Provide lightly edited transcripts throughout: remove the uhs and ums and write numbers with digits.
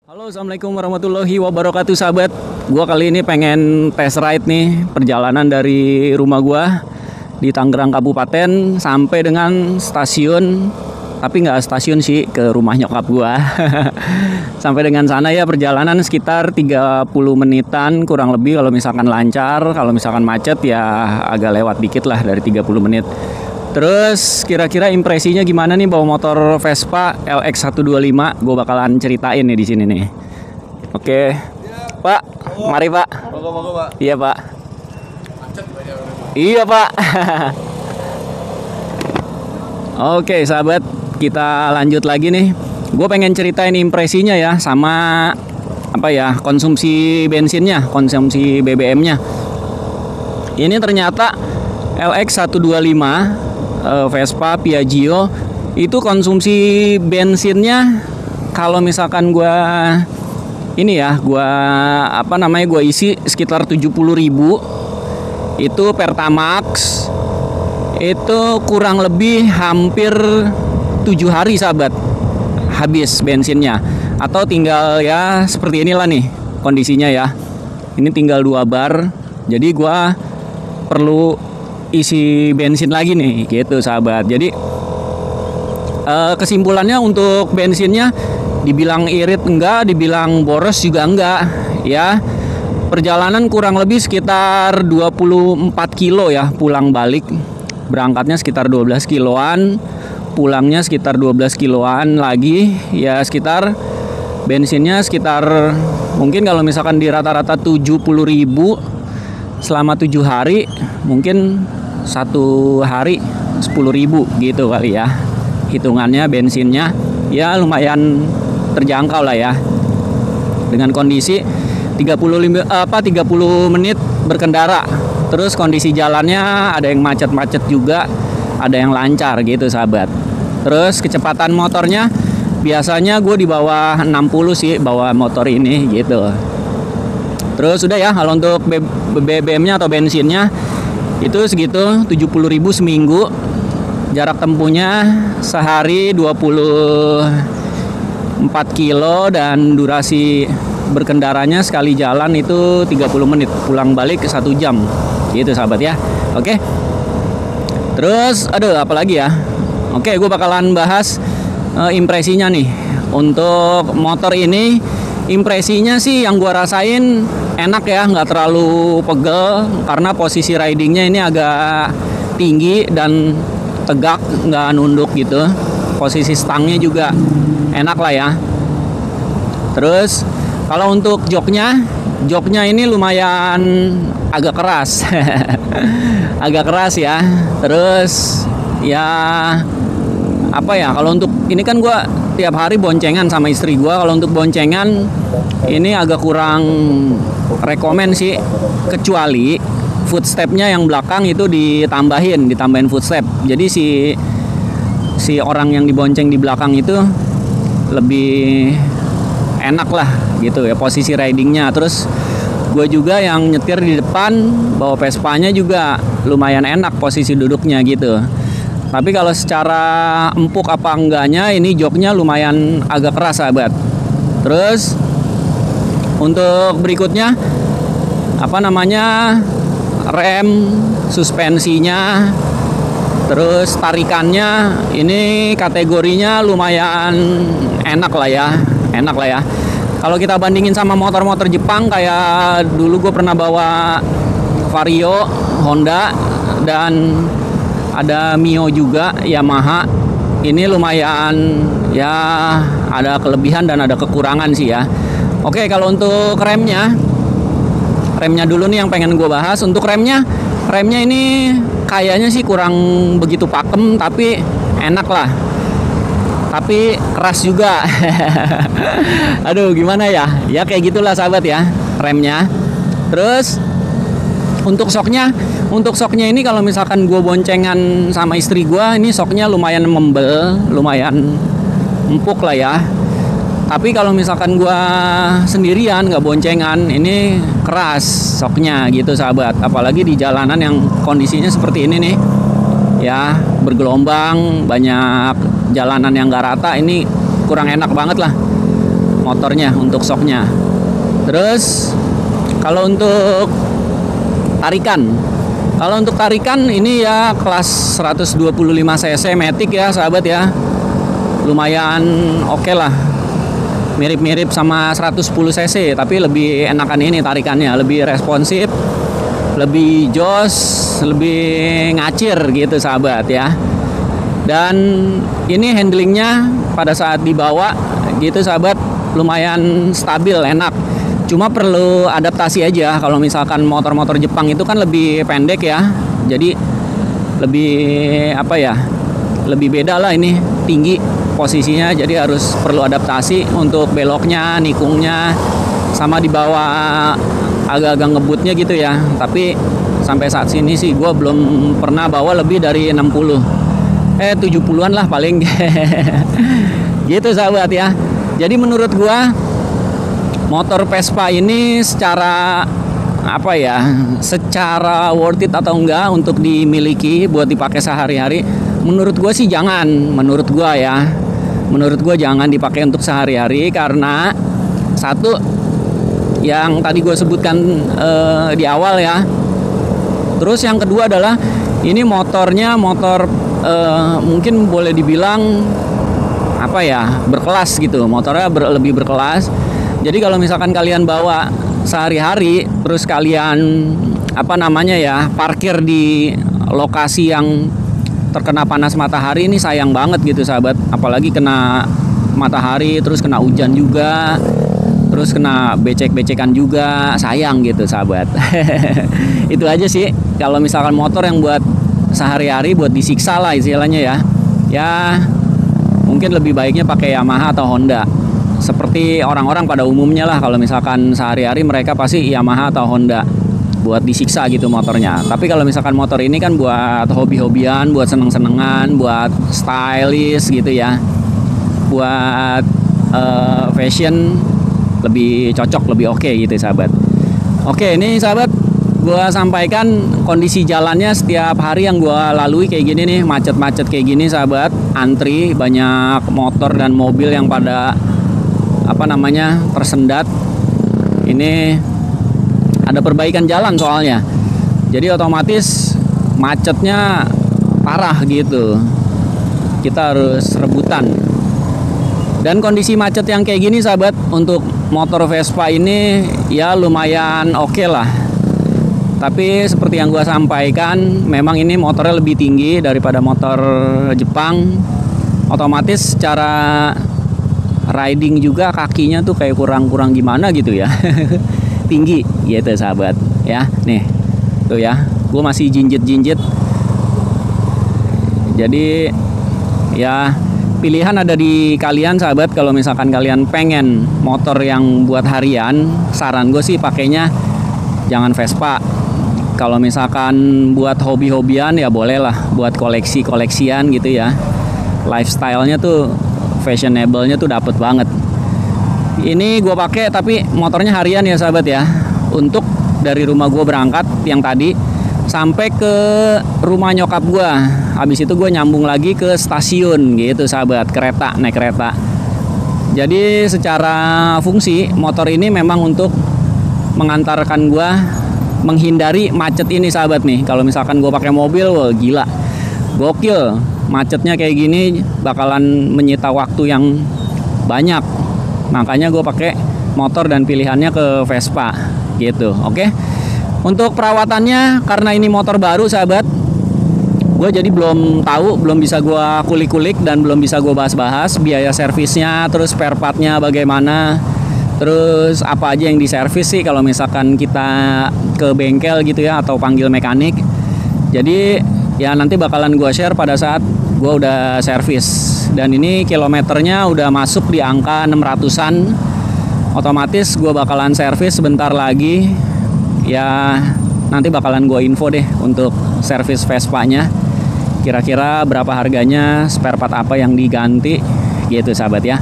Halo, assalamualaikum warahmatullahi wabarakatuh, sahabat. Gua kali ini pengen test ride nih perjalanan dari rumah gua di Tangerang Kabupaten sampai dengan stasiun, tapi nggak stasiun sih, ke rumah nyokap gua. Sampai dengan sana ya perjalanan sekitar 30 menitan kurang lebih kalau misalkan lancar. Kalau misalkan macet ya agak lewat dikit lah dari 30 menit. Terus kira-kira impresinya gimana nih bawa motor Vespa LX125? Gue bakalan ceritain nih di sini nih. Oke, Pak, mari Pak. Moga-moga, Pak. Iya Pak. Iya Pak. Oke sahabat, kita lanjut lagi nih. Gue pengen ceritain impresinya ya sama konsumsi bensinnya, konsumsi BBM-nya. Ini ternyata LX125 Vespa Piaggio itu konsumsi bensinnya kalau misalkan gua isi sekitar 70.000 itu Pertamax itu kurang lebih hampir 7 hari sahabat habis bensinnya, atau tinggal ya seperti inilah nih kondisinya ya. Ini tinggal 2 bar, jadi gua perlu isi bensin lagi nih gitu sahabat. Jadi kesimpulannya untuk bensinnya dibilang irit enggak, dibilang boros juga enggak ya. Perjalanan kurang lebih sekitar 24 kilo ya pulang balik. Berangkatnya sekitar 12 kiloan, pulangnya sekitar 12 kiloan lagi ya, sekitar bensinnya sekitar mungkin kalau misalkan di rata-rata 70.000 selama 7 hari, mungkin 1 hari 10.000 gitu kali ya hitungannya. Bensinnya ya lumayan terjangkau lah ya, dengan kondisi 30 menit berkendara. Terus kondisi jalannya ada yang macet-macet juga, ada yang lancar gitu sahabat. Terus kecepatan motornya biasanya gue di bawah 60 sih bawa motor ini gitu. Terus udah ya, kalau untuk BBM-nya atau bensinnya itu segitu 70.000 seminggu. Jarak tempuhnya sehari 24 kilo dan durasi berkendaranya sekali jalan itu 30 menit, pulang balik 1 jam gitu sahabat ya. Oke. Terus apalagi ya. Oke, gue bakalan bahas impresinya nih untuk motor ini. Impresinya sih yang gue rasain enak ya, nggak terlalu pegel karena posisi ridingnya ini agak tinggi dan tegak, nggak nunduk gitu. Posisi stangnya juga enak lah ya. Terus kalau untuk joknya ini lumayan agak keras. Agak keras ya. Terus ya kalau untuk ini kan gue tiap hari boncengan sama istri gue. Kalau untuk boncengan ini agak kurang rekomen sih, kecuali footstepnya yang belakang itu ditambahin footstep. Jadi si orang yang dibonceng di belakang itu lebih enak lah gitu ya posisi ridingnya. Terus gue juga yang nyetir di depan bawa Vespanya juga lumayan enak posisi duduknya gitu. Tapi kalau secara empuk apa enggaknya, ini joknya lumayan agak keras sahabat. Terus untuk berikutnya rem, suspensinya, terus tarikannya ini kategorinya lumayan enak lah ya. Kalau kita bandingin sama motor-motor Jepang, kayak dulu gue pernah bawa Vario Honda dan ada Mio juga Yamaha, ini lumayan ya, ada kelebihan dan ada kekurangan sih ya. Oke, kalau untuk remnya dulu nih yang pengen gue bahas. Untuk remnya ini kayaknya sih kurang begitu pakem, tapi enak lah, tapi keras juga. Aduh gimana ya kayak gitulah sahabat ya remnya. Terus untuk soknya ini kalau misalkan gue boncengan sama istri gue, ini soknya lumayan membel, lumayan empuk lah ya. Tapi kalau misalkan gue sendirian nggak boncengan, ini keras soknya gitu sahabat. Apalagi di jalanan yang kondisinya seperti ini nih ya, bergelombang, banyak jalanan yang nggak rata, ini kurang enak banget lah. motornya untuk shocknya. Terus kalau untuk tarikan ini ya kelas 125 cc Matic ya sahabat ya, lumayan oke lah, mirip-mirip sama 110 cc tapi lebih enakan ini tarikannya, lebih responsif, lebih jos, lebih ngacir gitu sahabat ya. Dan ini handlingnya pada saat dibawa gitu sahabat lumayan stabil, enak. Cuma perlu adaptasi aja. Kalau misalkan motor-motor Jepang itu kan lebih pendek ya, jadi lebih apa ya, lebih beda lah, ini tinggi posisinya, jadi harus perlu adaptasi untuk beloknya, nikungnya, sama dibawa agak-agak ngebutnya gitu ya. Tapi sampai saat sini sih gue belum pernah bawa lebih dari 70-an lah paling. Gitu sahabat ya. Jadi menurut gue motor Vespa ini secara apa ya, secara worth it atau enggak untuk dimiliki buat dipakai sehari-hari, menurut gue sih jangan. Menurut gue jangan dipakai untuk sehari-hari, karena satu yang tadi gue sebutkan di awal ya. Terus yang kedua adalah ini motornya motor mungkin boleh dibilang apa ya, berkelas gitu, motornya lebih berkelas. Jadi kalau misalkan kalian bawa sehari-hari, terus kalian apa namanya ya, parkir di lokasi yang terkena panas matahari, ini sayang banget gitu sahabat. Apalagi kena matahari, terus kena hujan juga, terus kena becek-becekan juga, sayang gitu sahabat. Itu aja sih kalau misalkan motor yang buat sehari-hari, buat disiksa lah istilahnya ya. Ya mungkin lebih baiknya pakai Yamaha atau Honda. Seperti orang-orang pada umumnya lah, kalau misalkan sehari-hari mereka pasti Yamaha atau Honda buat disiksa gitu motornya. Tapi kalau misalkan motor ini kan buat hobi-hobian, buat seneng-senengan, buat stylish gitu ya, buat fashion, lebih cocok, lebih oke gitu sahabat. Oke, ini sahabat gua sampaikan kondisi jalannya setiap hari yang gua lalui kayak gini nih, macet-macet kayak gini sahabat, antri, banyak motor dan mobil yang pada apa namanya, tersendat. Ini ada perbaikan jalan soalnya, jadi otomatis macetnya parah gitu, kita harus rebutan. Dan kondisi macet yang kayak gini sahabat, untuk motor Vespa ini ya lumayan oke lah. Tapi seperti yang gua sampaikan, memang ini motornya lebih tinggi daripada motor Jepang. Otomatis secara riding juga kakinya tuh kayak kurang gimana gitu ya. Tinggi gitu sahabat ya. Nih tuh ya, gue masih jinjit. Jadi ya pilihan ada di kalian sahabat. Kalau misalkan kalian pengen motor yang buat harian, saran gue sih pakainya jangan Vespa. Kalau misalkan buat hobi-hobian ya boleh lah, buat koleksi-koleksian gitu ya. Lifestyle-nya tuh, fashionable-nya tuh dapet banget. Ini gue pakai tapi motornya harian ya sahabat ya. Untuk dari rumah gue berangkat yang tadi sampai ke rumah nyokap gue. Habis itu gue nyambung lagi ke stasiun gitu sahabat, kereta, naik kereta. Jadi secara fungsi motor ini memang untuk mengantarkan gue menghindari macet ini sahabat nih. Kalau misalkan gue pakai mobil, wah gila, gokil, macetnya kayak gini bakalan menyita waktu yang banyak. Makanya gue pakai motor dan pilihannya ke Vespa gitu. Oke. Untuk perawatannya, karena ini motor baru sahabat, gue jadi belum tahu, belum bisa gue kulik-kulik dan belum bisa gue bahas-bahas biaya servisnya, terus spare partnya bagaimana, terus apa aja yang diservis sih kalau misalkan kita ke bengkel gitu ya, atau panggil mekanik. Jadi ya nanti bakalan gue share pada saat gue udah servis. Dan ini kilometernya udah masuk di angka 600-an. Otomatis gue bakalan servis sebentar lagi. Ya nanti bakalan gue info deh untuk servis Vespa-nya. Kira-kira berapa harganya, spare part apa yang diganti gitu sahabat ya.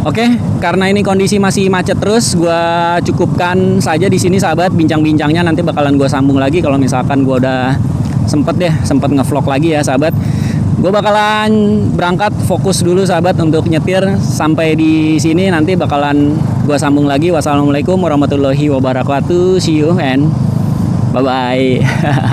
Oke, karena ini kondisi masih macet terus, gue cukupkan saja di sini sahabat bincang-bincangnya. Nanti bakalan gue sambung lagi kalau misalkan gue udah sempet ngevlog lagi ya sahabat. Gue bakalan berangkat, fokus dulu sahabat untuk nyetir sampai di sini, nanti bakalan gua sambung lagi. Wassalamualaikum warahmatullahi wabarakatuh. See you and bye bye.